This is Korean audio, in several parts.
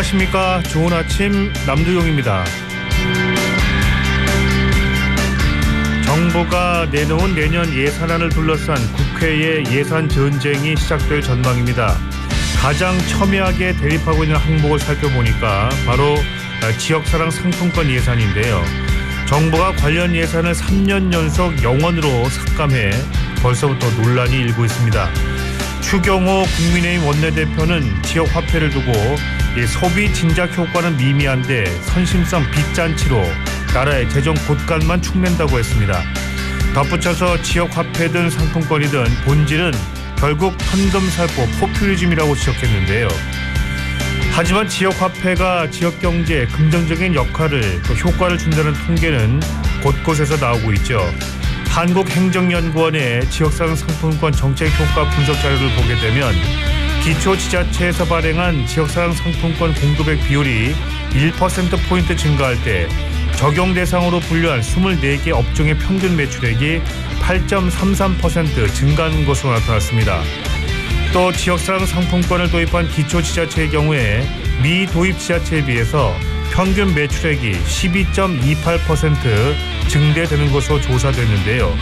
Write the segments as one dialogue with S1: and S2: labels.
S1: 안녕하십니까. 좋은 아침 남두용입니다. 정부가 내놓은 내년 예산안을 둘러싼 국회의 예산 전쟁이 시작될 전망입니다. 가장 첨예하게 대립하고 있는 항목을 살펴보니까 바로 지역사랑 상품권 예산인데요. 정부가 관련 예산을 3년 연속 영원으로 삭감해 벌써부터 논란이 일고 있습니다. 추경호 국민의힘 원내대표는 지역화폐를 두고 소비 진작 효과는 미미한데 선심성 빚잔치로 나라의 재정 곳간만 축낸다고 했습니다. 덧붙여서 지역화폐든 상품권이든 본질은 결국 현금살포 포퓰리즘이라고 지적했는데요. 하지만 지역화폐가 지역경제에 긍정적인 역할을 또 효과를 준다는 통계는 곳곳에서 나오고 있죠. 한국행정연구원의 지역사랑 상품권 정책효과 분석 자료를 보게 되면 기초지자체에서 발행한 지역사랑 상품권 공급액 비율이 1%포인트 증가할 때 적용 대상으로 분류한 24개 업종의 평균 매출액이 8.33% 증가하는 것으로 나타났습니다. 또 지역사랑 상품권을 도입한 기초지자체의 경우에 미도입 지자체에 비해서 평균 매출액이 12.28% 증대되는 것으로 조사됐는데요.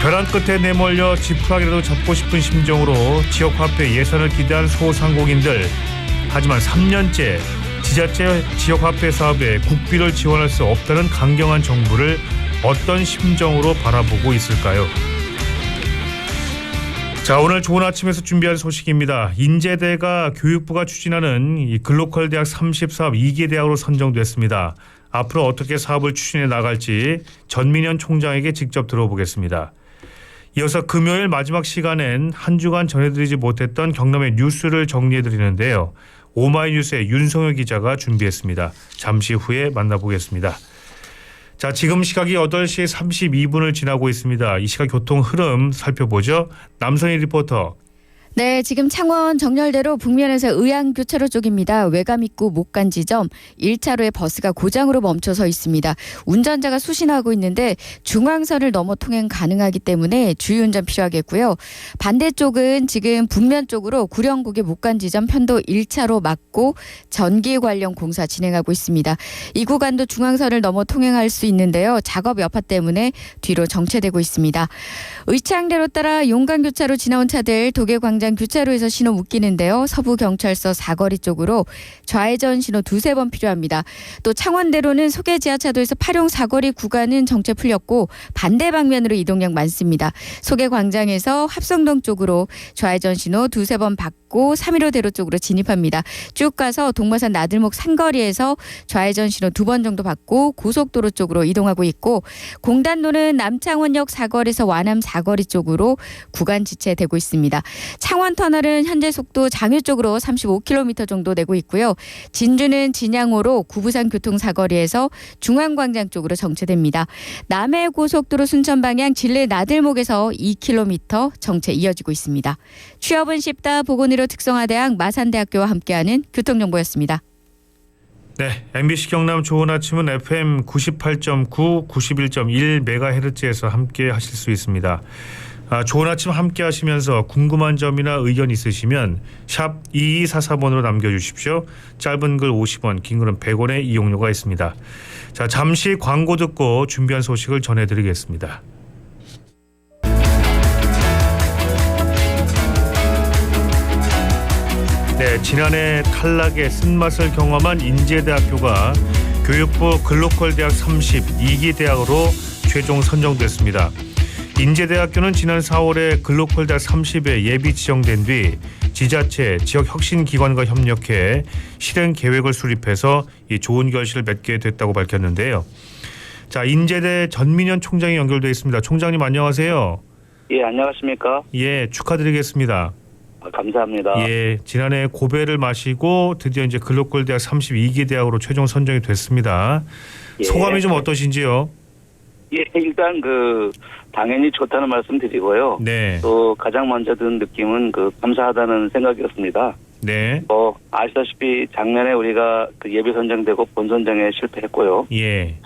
S1: 벼랑 끝에 내몰려 지푸라기라도 잡고 싶은 심정으로 지역화폐 예산을 기대한 소상공인들. 하지만 3년째 지자체 지역화폐 사업에 국비를 지원할 수 없다는 강경한 정부를 어떤 심정으로 바라보고 있을까요? 자, 오늘 좋은 아침에서 준비한 소식입니다. 인제대가 교육부가 추진하는 이 글로컬 대학 30사업 2기 대학으로 선정됐습니다. 앞으로 어떻게 사업을 추진해 나갈지 전민현 총장에게 직접 들어보겠습니다. 이어서 금요일 마지막 시간엔 한 주간 전해드리지 못했던 경남의 뉴스를 정리해드리는데요. 오마이뉴스의 윤성효 기자가 준비했습니다. 잠시 후에 만나보겠습니다. 자, 지금 시각이 8시 32분을 지나고 있습니다. 이 시각 교통 흐름 살펴보죠. 남선희 리포터.
S2: 네, 지금 창원 정열대로 북면에서 의양교차로 쪽입니다. 외감입구 목간 지점 1차로에 버스가 고장으로 멈춰서 있습니다. 운전자가 수신하고 있는데 중앙선을 넘어 통행 가능하기 때문에 주의운전 필요하겠고요. 반대쪽은 지금 북면 쪽으로 구령국의 목간 지점 편도 1차로 막고 전기 관련 공사 진행하고 있습니다. 이 구간도 중앙선을 넘어 통행할 수 있는데요. 작업 여파 때문에 뒤로 정체되고 있습니다. 의창대로 따라 용강교차로 지나온 차들 도계광장 교차로에서 신호 묶이는데요. 서부경찰서 사거리 쪽으로 좌회전 신호 2-3번 필요합니다. 또 창원대로는 소계지하차도에서 파룡 사거리 구간은 정체 풀렸고 반대 방면으로 이동량 많습니다. 소계광장에서 합성동 쪽으로 좌회전 신호 2-3번 받고 315대로 쪽으로 진입합니다. 쭉 가서 동마산 나들목 산거리에서 좌회전 신호 2번 정도 받고 고속도로 쪽으로 이동하고 있고 공단로는 남창원역 사거리에서 완암 사거리 쪽으로 구간 지체되고 있습니다. 창원터널은 현재 속도 장유 쪽으로 35km 정도 내고 있고요. 진주는 진양호로 구부산 교통사거리에서 중앙광장 쪽으로 정체됩니다. 남해고속도로 순천 방향 진례 나들목에서 2km 정체 이어지고 있습니다. 취업은 쉽다 보건의료 특성화대학 마산대학교와 함께하는 교통정보였습니다.
S1: 네, MBC 경남 좋은 아침은 FM 98.9, 91.1MHz에서 함께 하실 수 있습니다. 좋은 아침 함께 하시면서 궁금한 점이나 의견 있으시면 샵 2244번으로 남겨주십시오. 짧은 글 50원, 긴 글은 100원의 이용료가 있습니다. 자, 잠시 광고 듣고 준비한 소식을 전해드리겠습니다. 네, 지난해 탈락의 쓴맛을 경험한 인제대학교가 교육부 글로컬 대학 32기 대학으로 최종 선정됐습니다. 인제대학교는 지난 4월에 글로컬 대학 30에 예비 지정된 뒤 지자체, 지역 혁신기관과 협력해 실행 계획을 수립해서 이 좋은 결실을 맺게 됐다고 밝혔는데요. 자, 인제대 전민현 총장이 연결되어 있습니다. 총장님 안녕하세요.
S3: 예, 안녕하십니까?
S1: 예, 축하드리겠습니다.
S3: 감사합니다.
S1: 예, 지난해 고배를 마시고 드디어 이제 글로컬 대학 32기 대학으로 최종 선정이 됐습니다.
S3: 예.
S1: 소감이 좀 어떠신지요?
S3: 예, 일단 당연히 좋다는 말씀 드리고요.
S1: 네.
S3: 또 가장 먼저 든 느낌은 감사하다는 생각이었습니다.
S1: 네.
S3: 아시다시피 작년에 우리가 예비 선정되고 본 선정에 실패했고요.
S1: 예.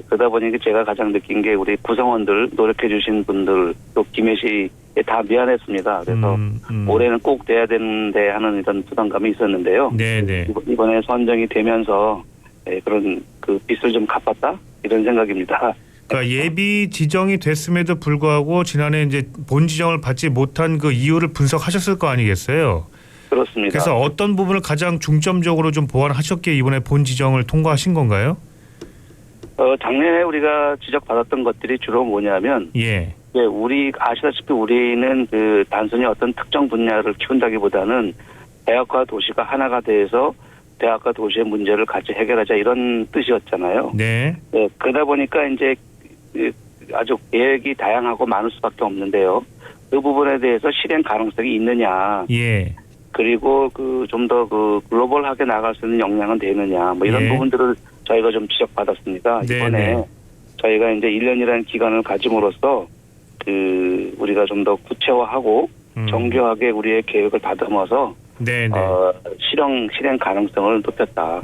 S3: 그러다 보니 제가 가장 느낀 게 우리 구성원들 노력해 주신 분들 또 김해시에 다 미안했습니다. 그래서 올해는 꼭 돼야 되는데 하는 이런 부담감이 있었는데요.
S1: 네네.
S3: 이번에 선정이 되면서 그런 그 빚을 좀 갚았다 이런 생각입니다.
S1: 그러니까 예비 지정이 됐음에도 불구하고 지난해 이제 본 지정을 받지 못한 그 이유를 분석하셨을 거 아니겠어요?
S3: 그렇습니다.
S1: 그래서 어떤 부분을 가장 중점적으로 좀 보완하셨기에 이번에 본 지정을 통과하신 건가요?
S3: 작년에 우리가 지적받았던 것들이 주로 뭐냐면,
S1: 예.
S3: 우리 아시다시피 우리는 그 단순히 어떤 특정 분야를 키운다기보다는 대학과 도시가 하나가 돼서 대학과 도시의 문제를 같이 해결하자 이런 뜻이었잖아요.
S1: 네.
S3: 네, 그러다 보니까 이제 아주 계획이 다양하고 많을 수밖에 없는데요. 그 부분에 대해서 실행 가능성이 있느냐.
S1: 예.
S3: 그리고 그 좀 더 그 글로벌하게 나갈 수 있는 역량은 되느냐. 뭐 이런
S1: 예.
S3: 부분들을 저희가 좀 지적받았습니다.
S1: 네,
S3: 이번에
S1: 네.
S3: 저희가 이제 1년이라는 기간을 가짐으로써 그 우리가 좀 더 구체화하고 정교하게 우리의 계획을 다듬어서
S1: 네네.
S3: 실행 가능성을 높였다.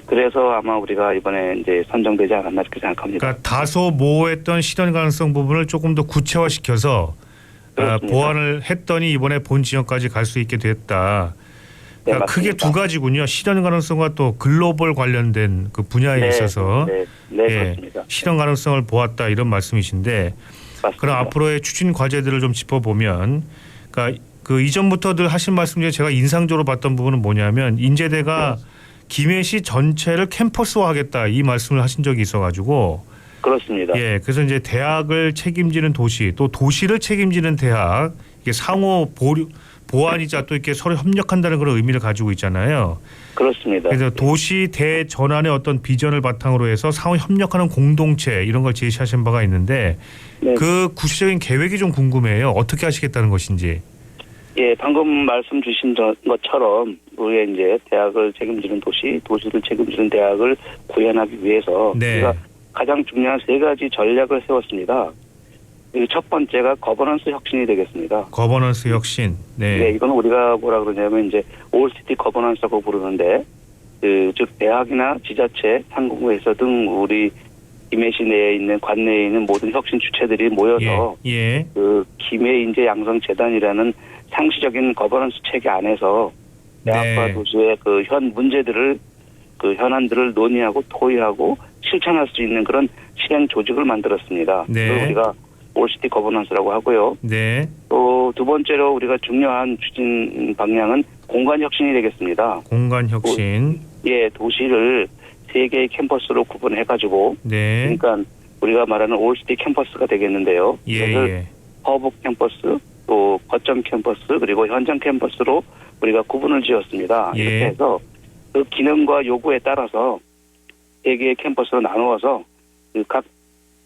S3: 그래서 아마 우리가 이번에 이제 선정되지 않았나 이렇게 생각합니다.
S1: 그러니까 다소 모호했던 실현 가능성 부분을 조금 더 구체화시켜서 보완을 했더니 이번에 본 지역까지 갈 수 있게 됐다.
S3: 네,
S1: 그러니까 크게 두 가지군요. 실현 가능성과 또 글로벌 관련된 그 분야에 있어서
S3: 그렇습니다.
S1: 실현 가능성을 보았다 이런 말씀이신데,
S3: 맞습니다.
S1: 그럼 앞으로의 추진 과제들을 좀 짚어보면, 그러니까 그 이전부터 늘 하신 말씀 중에 제가 인상적으로 봤던 부분은 뭐냐면 인제대가 김해시 전체를 캠퍼스화하겠다 이 말씀을 하신 적이 있어가지고.
S3: 그렇습니다.
S1: 예, 그래서 이제 대학을 책임지는 도시, 또 도시를 책임지는 대학, 이게 상호 보완이자 또 이렇게 서로 협력한다는 그런 의미를 가지고 있잖아요.
S3: 그렇습니다.
S1: 그래서 도시 대전환의 어떤 비전을 바탕으로 해서 상호 협력하는 공동체 이런 걸 제시하신 바가 있는데
S3: 네.
S1: 그 구체적인 계획이 좀 궁금해요. 어떻게 하시겠다는 것인지.
S3: 예, 방금 말씀 주신 것처럼 우리가 이제 대학을 책임지는 도시, 도시를 책임지는 대학을 구현하기 위해서
S1: 네.
S3: 우리가 가장 중요한 세 가지 전략을 세웠습니다. 첫 번째가 거버넌스 혁신이 되겠습니다.
S1: 거버넌스 혁신. 네.
S3: 네, 이건 우리가 뭐라 그러냐면 이제 올시티 거버넌스라고 부르는데, 즉 대학이나 지자체, 상공회에서 등 우리 김해시 내에 있는 관내에 있는 모든 혁신 주체들이 모여서
S1: 예.
S3: 그 김해 인재 양성 재단이라는 상시적인 거버넌스 체계 안에서 대학과
S1: 네.
S3: 도시의 그 현 문제들을 그 현안들을 논의하고 토의하고 실천할 수 있는 그런 실행 조직을 만들었습니다.
S1: 네.
S3: 그걸 우리가 올시티 거버넌스라고 하고요.
S1: 네.
S3: 또 두 번째로 우리가 중요한 추진 방향은 공간 혁신이 되겠습니다.
S1: 공간 혁신.
S3: 예, 도시를 세 개의 캠퍼스로 구분해가지고,
S1: 네.
S3: 그러니까 우리가 말하는 올시티 캠퍼스가 되겠는데요.
S1: 예.
S3: 허브 캠퍼스, 또 거점 캠퍼스, 그리고 현장 캠퍼스로 우리가 구분을 지었습니다.
S1: 예.
S3: 이렇게 해서 그 기능과 요구에 따라서 세 개의 캠퍼스로 나누어서 그 각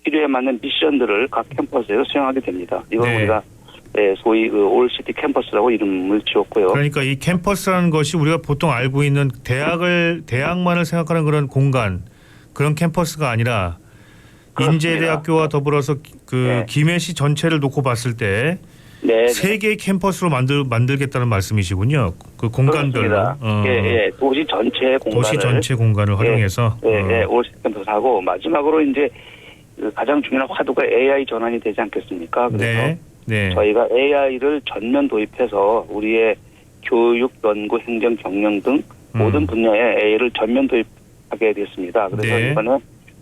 S3: 필요에 맞는 미션들을 각 캠퍼스에서 수행하게 됩니다. 이건
S1: 네.
S3: 우리가 소위 그 올시티 캠퍼스라고 이름을 지었고요.
S1: 그러니까 이 캠퍼스라는 것이 우리가 보통 알고 있는 대학만을 생각하는 그런 공간, 그런 캠퍼스가 아니라
S3: 그렇습니다.
S1: 인제대학교와 더불어서 그
S3: 네.
S1: 김해시 전체를 놓고 봤을 때
S3: 네.
S1: 세 개의 캠퍼스로 만들겠다는 말씀이시군요. 그 공간별로.
S3: 그렇습니다. 예. 도시 전체 공간을
S1: 도시 전체 공간을 활용해서.
S3: 올시티 캠퍼스하고 마지막으로 이제 그 가장 중요한 화두가 AI 전환이 되지 않겠습니까? 그래서
S1: 네.
S3: 저희가 AI를 전면 도입해서 우리의 교육, 연구, 행정, 경영 등 모든 분야에 AI를 전면 도입하게 됐습니다. 그래서
S1: 네.
S3: 이번에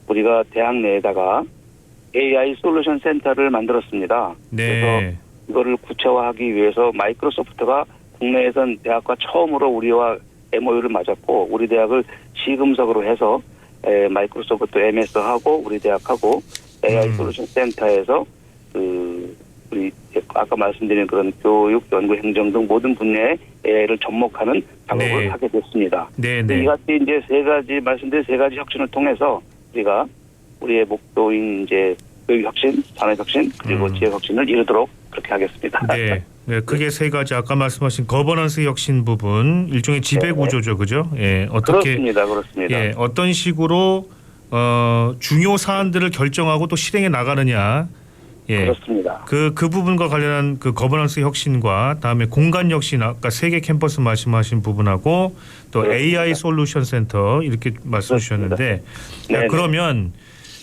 S3: 우리가 대학 내에다가 AI 솔루션 센터를 만들었습니다. 그래서
S1: 네.
S3: 이거를 구체화하기 위해서 마이크로소프트가 국내에선 대학과 처음으로 우리와 MOU를 맺었고, 우리 대학을 시금석으로 해서 마이크로소프트 MS하고 우리 대학하고 AI 솔루션 센터에서 우리 아까 말씀드린 그런 교육, 연구, 행정 등 모든 분야에 AI를 접목하는 작업을
S1: 네.
S3: 하게 됐습니다.
S1: 네.
S3: 이같이 이제 말씀드린 세 가지 혁신을 통해서 우리가 우리의 목표인 이제 교육 혁신, 산업 혁신, 그리고 지역 혁신을 이루도록 그렇게 하겠습니다.
S1: 네. 네, 크게 세 가지 아까 말씀하신 거버넌스 혁신 부분 일종의 지배 구조죠, 그죠? 예, 어떻게
S3: 그렇습니다.
S1: 예, 어떤 식으로 중요 사안들을 결정하고 또 실행해 나가느냐. 예.
S3: 그렇습니다.
S1: 그 부분과 관련한 그 거버넌스 혁신과 다음에 공간 혁신 아까 세계 캠퍼스 말씀하신 부분하고 또
S3: 그렇습니다.
S1: AI 솔루션 센터 이렇게 말씀 주셨는데
S3: 네.
S1: 그러면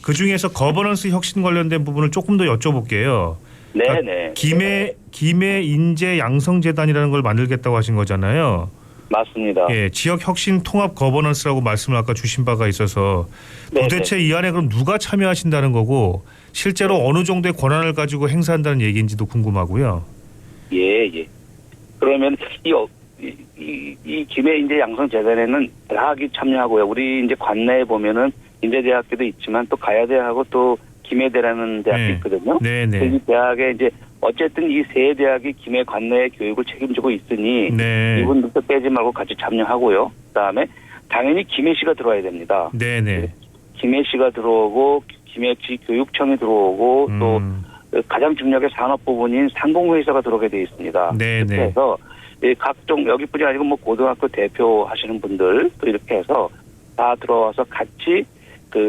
S1: 그중에서 거버넌스 혁신 관련된 부분을 조금 더 여쭤볼게요. 그러니까
S3: 네네.
S1: 김해 인재 양성재단이라는 걸 만들겠다고 하신 거잖아요.
S3: 맞습니다.
S1: 예, 지역 혁신 통합 거버넌스라고 말씀을 아까 주신 바가 있어서
S3: 네네.
S1: 도대체 이 안에 그럼 누가 참여하신다는 거고 실제로 어느 정도의 권한을 가지고 행사한다는 얘기인지도 궁금하고요.
S3: 예. 그러면 이 김해 인재 양성재단에는 대학이 참여하고요. 우리 이제 관내에 보면은 인재대학교도 있지만 또 가야대하고 또 김해대라는 대학도
S1: 네.
S3: 있거든요.
S1: 네네.
S3: 이 대학에 이제 어쨌든 이 세 대학이 김해 관내의 교육을 책임지고 있으니
S1: 네.
S3: 이분들도 빼지 말고 같이 참여하고요. 그다음에 당연히 김해시가 들어와야 됩니다.
S1: 네네.
S3: 김해시가 들어오고 김해시 교육청이 들어오고 또 가장 중요하게 산업 부분인 상공회의소가 들어오게 되어 있습니다.
S1: 네네.
S3: 그래서 각종 여기뿐이 아니고 뭐 고등학교 대표 하시는 분들 또 이렇게 해서 다 들어와서 같이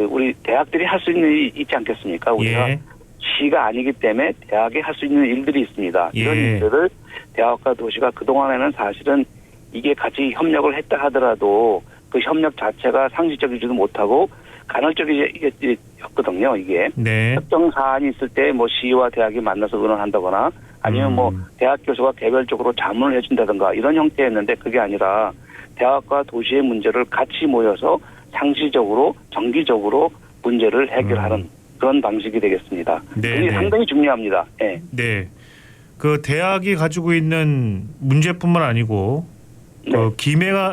S3: 우리 대학들이 할 수 있는 일이 있지 않겠습니까? 우리가
S1: 예.
S3: 시가 아니기 때문에 대학이 할 수 있는 일들이 있습니다. 이런
S1: 예.
S3: 일들을 대학과 도시가 그동안에는 사실은 이게 같이 협력을 했다 하더라도 그 협력 자체가 상시적이지도 못하고 간헐적이었거든요. 이게
S1: 네.
S3: 특정 사안이 있을 때 뭐 시와 대학이 만나서 의논한다거나 아니면 뭐 대학 교수가 개별적으로 자문을 해준다든가 이런 형태였는데 그게 아니라 대학과 도시의 문제를 같이 모여서 상시적으로 정기적으로 문제를 해결하는 그런 방식이 되겠습니다.
S1: 네,
S3: 그게
S1: 네.
S3: 상당히 중요합니다. 네.
S1: 네. 그 대학이 가지고 있는 문제뿐만 아니고
S3: 네.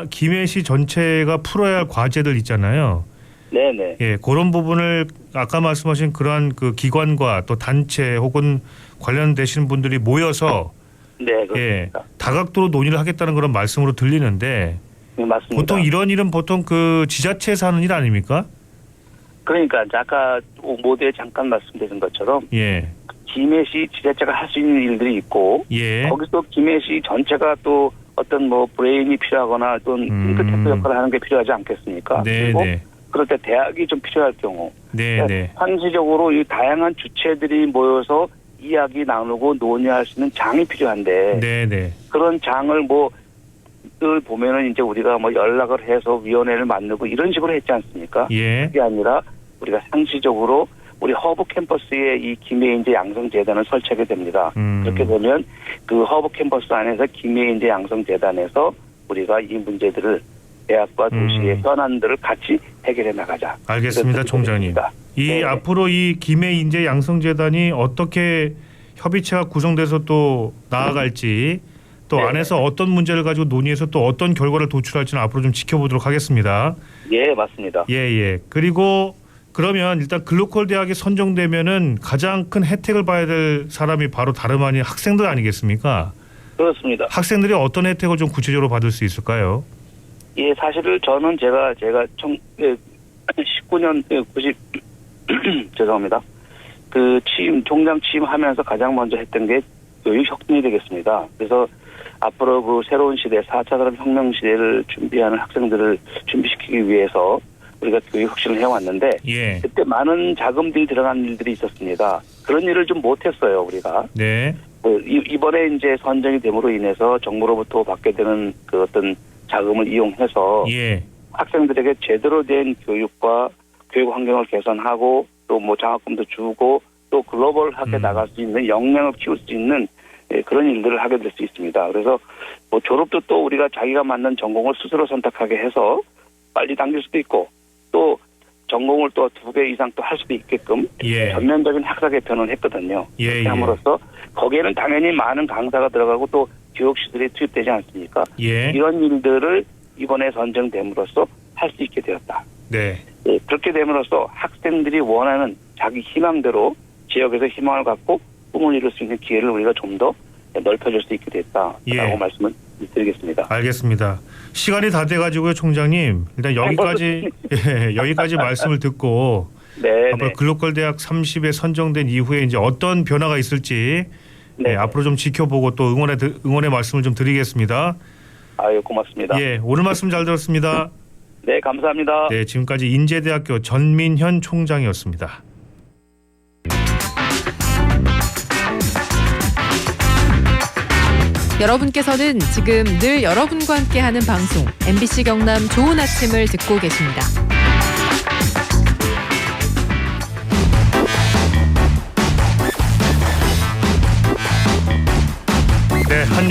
S1: 김해시 전체가 풀어야 할 과제들 있잖아요.
S3: 네네.
S1: 예, 그런 부분을 아까 말씀하신 그러한 그 기관과 또 단체 혹은 관련되시는 분들이 모여서
S3: 네,
S1: 예,
S3: 그렇습니다.
S1: 다각도로 논의를 하겠다는 그런 말씀으로 들리는데
S3: 네, 맞습니다.
S1: 보통 이런 일은 보통 그 지자체에서 하는 일 아닙니까?
S3: 그러니까 아까 모두에 잠깐 말씀드린 것처럼
S1: 예,
S3: 김해시 지자체가 할 수 있는 일들이 있고
S1: 예,
S3: 거기서 김해시 전체가 또 어떤 뭐 브레인이 필요하거나 또는 잉크탱크 역할을 하는 게 필요하지 않겠습니까?
S1: 네,
S3: 그리고
S1: 네,
S3: 그럴 때 대학이 좀 필요할 경우
S1: 네, 네,
S3: 상시적으로 이 다양한 주체들이 모여서 이야기 나누고 논의할 수 있는 장이 필요한데
S1: 네, 네,
S3: 그런 장을 늘 보면은 이제 우리가 뭐 연락을 해서 위원회를 만들고 이런 식으로 했지 않습니까?
S1: 예,
S3: 그게 아니라 우리가 상시적으로 우리 허브 캠퍼스에 이 김해인재 양성재단을 설치하게 됩니다. 그렇게 되면 그 허브 캠퍼스 안에서 김해인재 양성재단에서 우리가 이 문제들을 대학과 도시의 현안들을 같이 해결해 나가자.
S1: 알겠습니다, 총장님. 이
S3: 네.
S1: 앞으로 이 김해인재 양성재단이 어떻게 협의체가 구성돼서 또 나아갈지 또
S3: 네.
S1: 안에서 어떤 문제를 가지고 논의해서 또 어떤 결과를 도출할지는 앞으로 좀 지켜보도록 하겠습니다.
S3: 예, 맞습니다.
S1: 예. 그리고 그러면 일단 글로컬 대학에 선정되면은 가장 큰 혜택을 봐야 될 사람이 바로 다름 아닌 학생들 아니겠습니까?
S3: 그렇습니다.
S1: 학생들이 어떤 혜택을 좀 구체적으로 받을 수 있을까요?
S3: 예, 사실은 저는 제가 19년 90 죄송합니다. 총장 취임하면서 가장 먼저 했던 게 교육 혁신이 되겠습니다. 그래서 앞으로 그 새로운 시대 4차 산업혁명 시대를 준비하는 학생들을 준비시키기 위해서 우리가 교육 혁신을 해왔는데
S1: 예.
S3: 그때 많은 자금들이 들어간 일들이 있었습니다. 그런 일을 좀 못했어요, 우리가.
S1: 네.
S3: 이번에 이제 선정이 됨으로 인해서 정부로부터 받게 되는 그 어떤 자금을 이용해서
S1: 예.
S3: 학생들에게 제대로 된 교육과 교육 환경을 개선하고 또 뭐 장학금도 주고 또 글로벌하게 나갈 수 있는 역량을 키울 수 있는 그런 일들을 하게 될 수 있습니다. 그래서 뭐 졸업도 또 우리가 자기가 맞는 전공을 스스로 선택하게 해서 빨리 당길 수도 있고 또 전공을 또 2배 이상 또 할 수도 있게끔
S1: 예.
S3: 전면적인 학사 개편을 했거든요.
S1: 예,
S3: 그렇게
S1: 예.
S3: 함으로써 거기에는 당연히 많은 강사가 들어가고 또 교육시설이 투입되지 않습니까?
S1: 예.
S3: 이런 일들을 이번에 선정됨으로써 할 수 있게 되었다.
S1: 네.
S3: 예, 그렇게 됨으로써 학생들이 원하는 자기 희망대로 지역에서 희망을 갖고 꿈을 이룰 수 있는 기회를 우리가 좀 더 넓혀줄 수 있게 됐다라고
S1: 예.
S3: 말씀을 드리겠습니다.
S1: 알겠습니다. 시간이 다 돼가지고요, 총장님. 일단 여기까지 말씀을 듣고
S3: 네,
S1: 앞으로 글로컬 대학 30에 선정된 이후에 이제 어떤 변화가 있을지
S3: 네.
S1: 앞으로 좀 지켜보고 또 응원의 말씀을 좀 드리겠습니다.
S3: 아유, 고맙습니다.
S1: 예, 오늘 말씀 잘 들었습니다.
S3: 네, 감사합니다.
S1: 네, 지금까지 인제대학교 전민현 총장이었습니다.
S4: 여러분께서는 지금 늘 여러분과 함께하는 방송 MBC 경남 좋은 아침을 듣고 계십니다.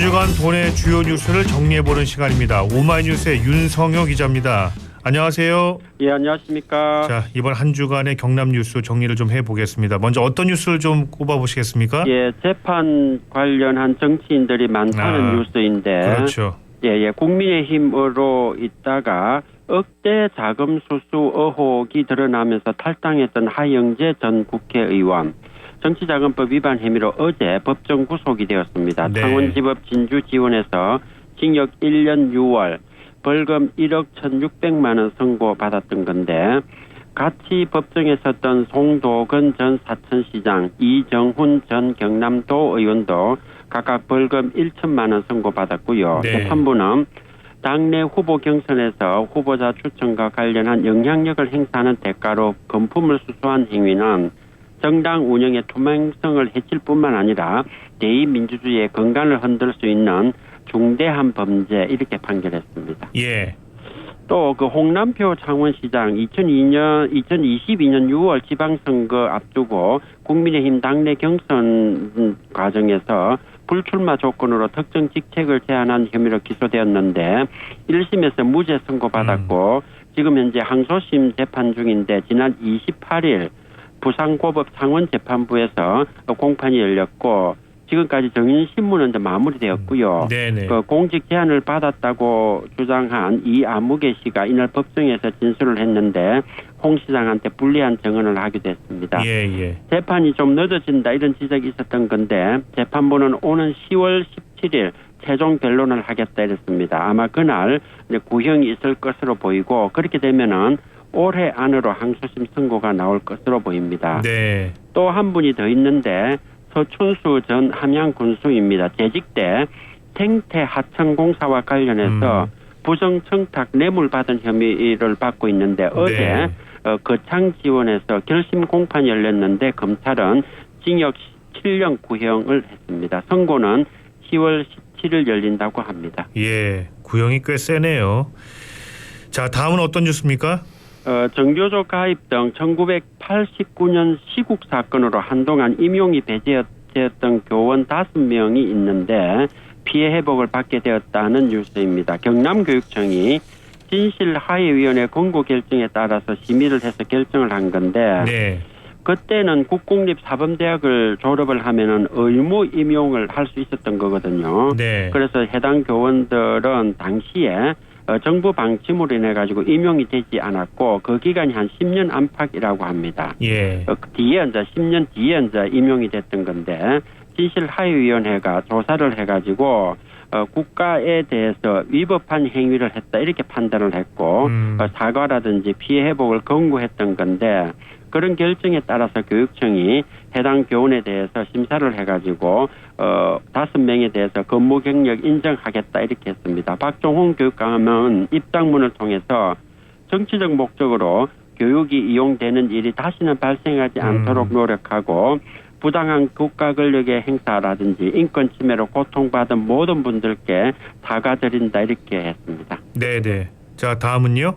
S1: 주간 도내 주요 뉴스를 정리해보는 시간입니다. 오마이뉴스의 윤성효 기자입니다. 안녕하세요.
S5: 예, 안녕하십니까.
S1: 자, 이번 한 주간의 경남 뉴스 정리를 좀 해보겠습니다. 먼저 어떤 뉴스를 좀 꼽아보시겠습니까?
S5: 예, 재판 관련한 정치인들이 많다는 뉴스인데.
S1: 그렇죠.
S5: 예, 국민의힘으로 있다가 억대 자금 수수 의혹이 드러나면서 탈당했던 하영재 전 국회의원. 정치자금법 위반 혐의로 어제 법정 구속이 되었습니다.
S1: 네.
S5: 창원지법 진주지원에서 징역 1년 6월, 벌금 1억 1,600만 원 선고받았던 건데 같이 법정에 섰던 송도근 전 사천시장, 이정훈 전 경남도 의원도 각각 벌금 1천만 원 선고받았고요.
S1: 네.
S5: 재판부는 당내 후보 경선에서 후보자 추천과 관련한 영향력을 행사하는 대가로 금품을 수수한 행위는 정당 운영의 투명성을 해칠 뿐만 아니라 대의민주주의의 건강을 흔들 수 있는 중대한 범죄 이렇게 판결했습니다.
S1: 예.
S5: 또 그 홍남표 창원시장 2022년 6월 지방선거 앞두고 국민의힘 당내 경선 과정에서 불출마 조건으로 특정 직책을 제한한 혐의로 기소되었는데 1심에서 무죄 선고받았고 지금 현재 항소심 재판 중인데 지난 28일 부산고법 창원재판부에서 공판이 열렸고 지금까지 정인신문은 마무리되었고요.
S1: 네네.
S5: 그 공직 제안을 받았다고 주장한 이아무개 씨가 이날 법정에서 진술을 했는데 홍 시장한테 불리한 증언을 하기도 했습니다.
S1: 예.
S5: 재판이 좀 늦어진다 이런 지적이 있었던 건데 재판부는 오는 10월 17일 최종 변론을 하겠다 이랬습니다. 아마 그날 이제 구형이 있을 것으로 보이고 그렇게 되면은 올해 안으로 항소심 선고가 나올 것으로 보입니다.
S1: 네.
S5: 또 한 분이 더 있는데 서춘수 전 함양군수입니다. 재직 때 생태 하천공사와 관련해서 부정청탁 뇌물 받은 혐의를 받고 있는데 어제 거창지원에서 결심 공판이 열렸는데 검찰은 징역 7년 구형을 했습니다. 선고는 10월 17일 열린다고 합니다.
S1: 예, 구형이 꽤 세네요. 자, 다음은 어떤 뉴스입니까?
S5: 정교조 가입 등 1989년 시국 사건으로 한동안 임용이 배제되었던 교원 5명이 있는데 피해 회복을 받게 되었다는 뉴스입니다. 경남교육청이 진실하해위원회 권고 결정에 따라서 심의를 해서 결정을 한 건데
S1: 네.
S5: 그때는 국공립사범대학을 졸업을 하면은 의무 임용을 할 수 있었던 거거든요.
S1: 네.
S5: 그래서 해당 교원들은 당시에 정부 방침으로 인해 가지고 임용이 되지 않았고 그 기간이 한 10년 안팎이라고 합니다.
S1: 예.
S5: 뒤에 이제 10년 뒤에 이제 임용이 됐던 건데 진실하해위원회가 조사를 해가지고 국가에 대해서 위법한 행위를 했다 이렇게 판단을 했고 사과라든지 피해 회복을 권고했던 건데 그런 결정에 따라서 교육청이 해당 교원에 대해서 심사를 해가지고 5명에 대해서 근무 경력 인정하겠다 이렇게 했습니다. 박종훈 교육감은 입장문을 통해서 정치적 목적으로 교육이 이용되는 일이 다시는 발생하지 않도록 노력하고 부당한 국가 권력의 행사라든지 인권 침해로 고통받은 모든 분들께 사과드린다 이렇게 했습니다.
S1: 네네. 자, 다음은요?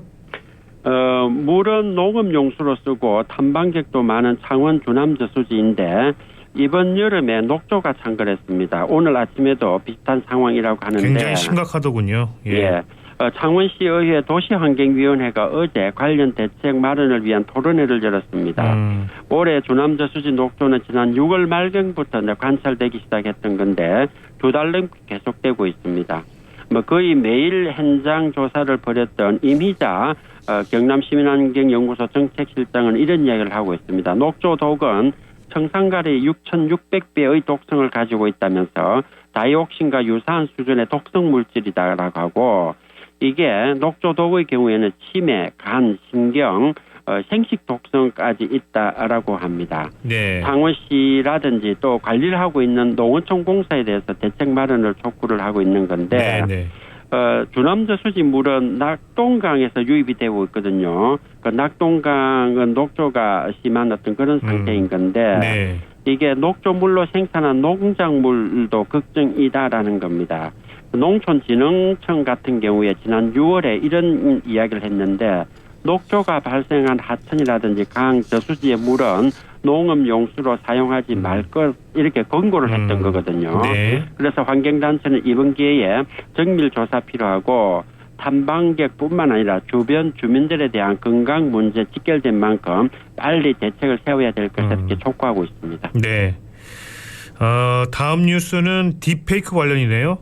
S5: 물은 농업용수로 쓰고 탐방객도 많은 창원 주남저수지인데 이번 여름에 녹조가 창궐했습니다. 오늘 아침에도 비슷한 상황이라고 하는데
S1: 굉장히 심각하더군요. 예.
S5: 창원시의회 도시환경위원회가 어제 관련 대책 마련을 위한 토론회를 열었습니다. 올해 주남저수지 녹조는 지난 6월 말경부터 관찰되기 시작했던 건데 2달 넘게 계속되고 있습니다. 거의 매일 현장 조사를 벌였던 임희자 경남시민환경연구소 정책실장은 이런 이야기를 하고 있습니다. 녹조독은 청산가리 6,600배의 독성을 가지고 있다면서 다이옥신과 유사한 수준의 독성 물질이다라고 하고 이게 녹조독의 경우에는 치매, 간, 신경, 생식 독성까지 있다라고 합니다.
S1: 네.
S5: 창원시라든지 또 관리를 하고 있는 농어촌공사에 대해서 대책 마련을 촉구를 하고 있는 건데
S1: 네.
S5: 주남저수지 물은 낙동강에서 유입이 되고 있거든요. 그 낙동강은 녹조가 심한 어떤 그런 상태인 건데
S1: 네.
S5: 이게 녹조물로 생산한 농작물도 걱정이다라는 겁니다. 농촌진흥청 같은 경우에 지난 6월에 이런 이야기를 했는데 녹조가 발생한 하천이라든지 강, 저수지의 물은 농업 용수로 사용하지 말 것 이렇게 권고를 했던 거거든요.
S1: 네.
S5: 그래서 환경단체는 이번 기회에 정밀 조사 필요하고 탐방객뿐만 아니라 주변 주민들에 대한 건강 문제 직결된 만큼 빨리 대책을 세워야 될 것을 이렇게 촉구하고 있습니다.
S1: 네. 다음 뉴스는 딥페이크 관련이네요.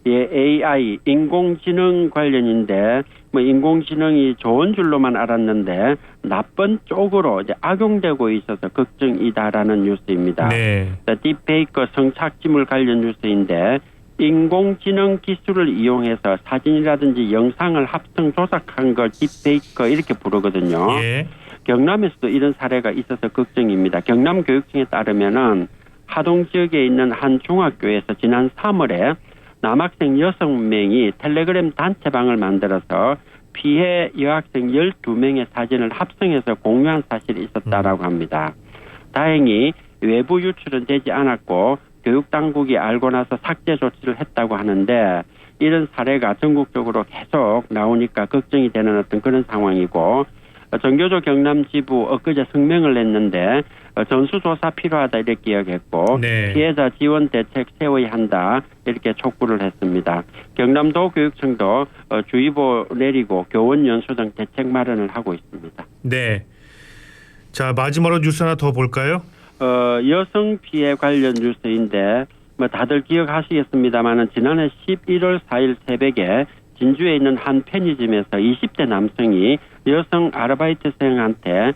S5: 예, AI 인공지능 관련인데 뭐 인공지능이 좋은 줄로만 알았는데 나쁜 쪽으로 이제 악용되고 있어서 걱정이다라는 뉴스입니다.
S1: 네.
S5: 딥페이크 성착취물 관련 뉴스인데 인공지능 기술을 이용해서 사진이라든지 영상을 합성 조작한 걸 딥페이크 이렇게 부르거든요.
S1: 예.
S5: 경남에서도 이런 사례가 있어서 걱정입니다. 경남교육청에 따르면은 하동 지역에 있는 한 중학교에서 지난 3월에 남학생 6명이 텔레그램 단체방을 만들어서 피해 여학생 12명의 사진을 합성해서 공유한 사실이 있었다라고 합니다. 다행히 외부 유출은 되지 않았고 교육당국이 알고 나서 삭제 조치를 했다고 하는데 이런 사례가 전국적으로 계속 나오니까 걱정이 되는 어떤 그런 상황이고 정교조 경남지부 엊그제 성명을 냈는데 전수조사 필요하다 이렇게 이야기했고
S1: 네.
S5: 피해자 지원 대책 세워야 한다 이렇게 촉구를 했습니다. 경남도 교육청도 주의보 내리고 교원 연수 등 대책 마련을 하고 있습니다.
S1: 네. 자, 마지막으로 뉴스 하나 더 볼까요?
S5: 여성 피해 관련 뉴스인데 뭐 다들 기억하시겠습니다만은 지난해 11월 4일 새벽에 진주에 있는 한 편의점에서 20대 남성이 여성 아르바이트생한테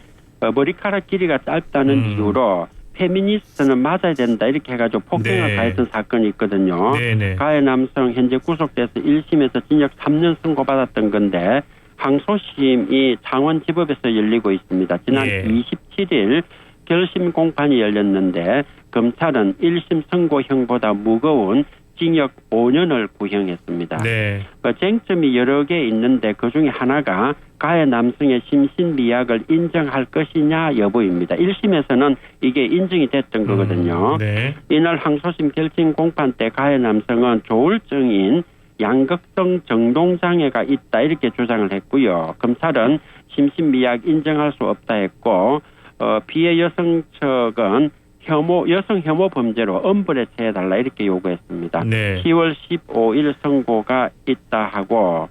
S5: 머리카락 길이가 짧다는 이유로 페미니스트는 맞아야 된다 이렇게 해가지고 폭행을
S1: 네.
S5: 가했던 사건이 있거든요.
S1: 네네.
S5: 가해 남성 현재 구속돼서 1심에서 징역 3년 선고받았던 건데 항소심이 창원지법에서 열리고 있습니다. 지난
S1: 예.
S5: 27일 결심 공판이 열렸는데 검찰은 1심 선고형보다 무거운 징역 5년을 구형했습니다.
S1: 네.
S5: 쟁점이 여러 개 있는데 그중에 하나가 가해 남성의 심신미약을 인정할 것이냐 여부입니다. 1심에서는 이게 인정이 됐던 거거든요.
S1: 네.
S5: 이날 항소심 결심 공판 때 가해 남성은 조울증인 양극성 정동장애가 있다 이렇게 주장을 했고요. 검찰은 심신미약 인정할 수 없다 했고 피해 여성 측은 여성 혐오 범죄로 엄벌에 처해달라 이렇게 요구했습니다.
S1: 네.
S5: 10월 15일 선고가 있다 하고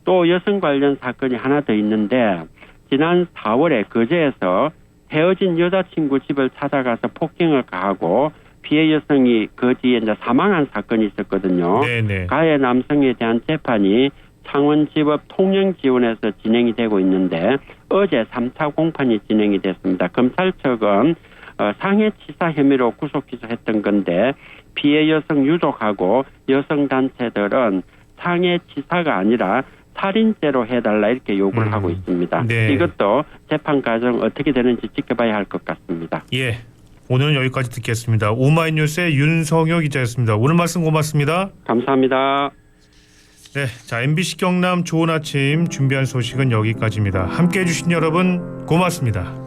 S5: 또 여성 관련 사건이 하나 더 있는데 지난 4월에 거제에서 헤어진 여자친구 집을 찾아가서 폭행을 가하고 피해 여성이 그 뒤에 이제 사망한 사건이 있었거든요.
S1: 네네.
S5: 가해 남성에 대한 재판이 창원지법 통영지원에서 진행이 되고 있는데 어제 3차 공판이 진행이 됐습니다. 검찰 측은 상해치사 혐의로 구속 기소했던 건데 피해 여성 유족하고 여성단체들은 상해치사가 아니라 살인죄로 해달라 이렇게 요구를 하고 있습니다.
S1: 네.
S5: 이것도 재판 과정 어떻게 되는지 지켜봐야 할 것 같습니다.
S1: 예. 오늘은 여기까지 듣겠습니다. 오마이뉴스의 윤성효 기자였습니다. 오늘 말씀 고맙습니다.
S5: 감사합니다.
S1: 네, 자 MBC 경남 좋은 아침 준비한 소식은 여기까지입니다. 함께해 주신 여러분 고맙습니다.